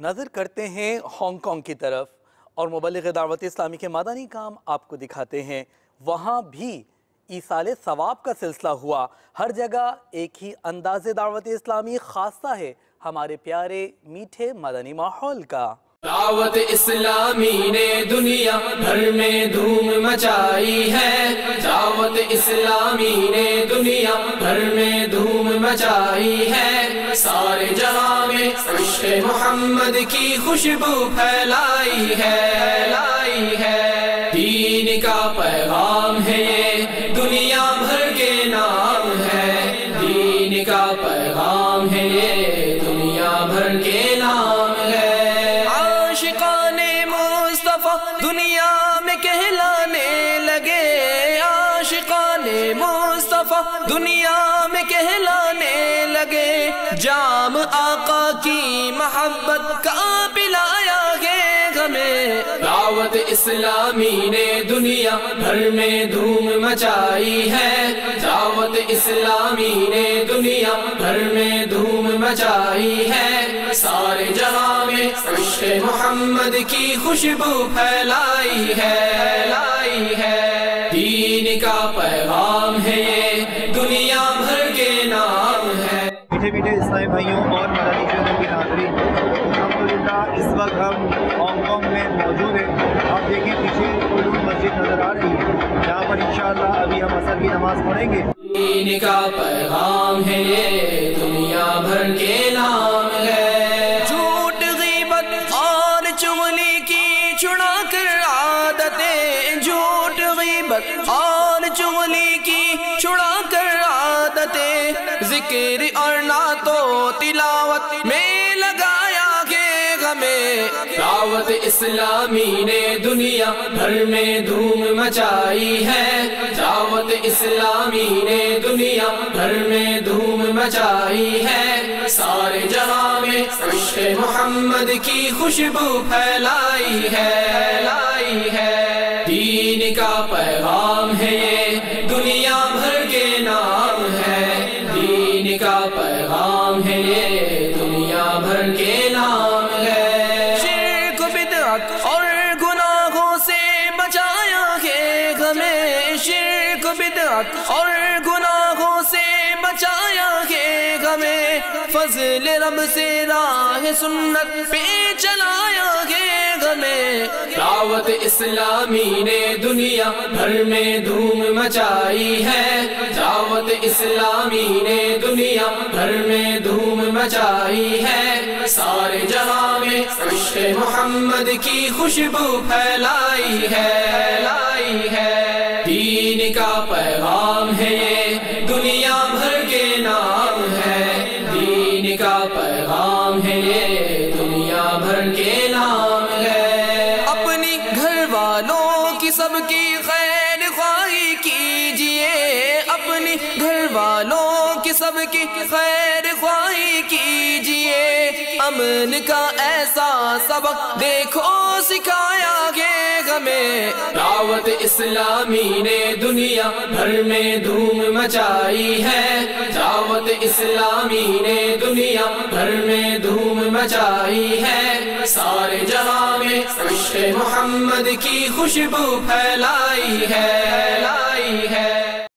نظر کرتے ہیں ہانگ کانگ کی طرف اور مبلغ دعوت اسلامی کے مدنی کام آپ کو دکھاتے ہیں۔ وہاں بھی ایصال ثواب کا سلسلہ ہوا۔ ہر جگہ ایک ہی انداز دعوت اسلامی خاصہ ہے ہمارے پیارے میٹھے مدنی ماحول کا۔ دعوت اسلامی نے دنیا بھر میں دھوم مچائی ہے، دعوت اسلامی نے دنیا بھر میں دھوم مچائی ہے، سارے جہاں میں عشق محمد کی خوشبو پھیلائی ہے، دین کا پیغام ہے یہ دنیا بھر کے نام ہے، دین کا پیغام ہے یہ دنیا بھر کے نام ہے۔ دنیا میں کہلانے لگے، عاشقان مصطفیٰ دنیا میں کہلانے لگے، جام آقا کی محبت کا پلایا ہے ہمیں۔ دعوت اسلامی نے دنیا بھر میں دھوم مچائی ہے، دعوت اسلامی نے دنیا بھر میں دھوم مچائی ہے، سارے جہاں میں عشق محمد کی خوشبو پھیلائی ہے، دین کا پیغام ہے یہ دنیا بھر کے نام ہے۔ میٹھے میٹھے اسلامی بھائیوں اور مدنی چینل کے ناظرین، الحمدللہ اس وقت ہم ہانگ کانگ میں موجود ہیں۔ آپ دیکھیں پیچھے علوم مسجد نظر آ رہی ہے، یہاں پر انشاءاللہ ابھی ہم عصر کی نماز پڑھیں گے۔ دین کا پیغام ہے یہ دنیا بھر کے نام ہے، جھوٹ غیبت اور چغلی کی چھڑا کر عادتیں، جھوٹ غیبت اور چغلی کی چھڑا کر عادتیں، ذکر اور نعت و تلاوت میں لگایا گے ہمیں۔ دعوت اسلامی نے دنیا بھر میں دھوم مچائی ہے، دعوت اسلامی نے دنیا بھر میں دھوم مچائی ہے، سارے جہاں میں عشق محمد کی خوشبو پھیلائی ہے، دین کا پیغام ہے یہ دنیا بھر کے نام ہے، دین کا پیغام ہے یہ دنیا بھر کے نام ہے۔ شرک بدعت اور گناہوں سے بچایا ہے ہمیں، شرک بدعت اور گناہوں سے بچایا ہے ہمیں، فضل رب سے راہ سنت پہ چلایا ہے ہمیں۔ دعوت اسلامی نے دنیا بھر میں دھوم مچائی ہے، دعوت اسلامی نے دنیا بھر میں دھوم مچائی ہے، سارے جہاں میں عشق محمد کی خوشبو پھیلائی ہے، دین کا پیغام ہے یہ دنیا بھر کے نام ہے، دین کا پیغام ہے یہ دنیا بھر کے نام ہے۔ اپنی گھر والوں کی سب کی خیر خواہی کیجئے، اپنی گھر والوں کی سب کی خیر خواہی کیجئے، امن کا ایسا سبق دیکھو سکھایا گے ہمیں۔ دعوت اسلامی نے دنیا بھر میں دھوم مچائی ہے، دعوت اسلامی نے دنیا بھر میں دھوم مچائی ہے، سارے جہاں میں عشق محمد کی خوشبو پھیلائی ہے۔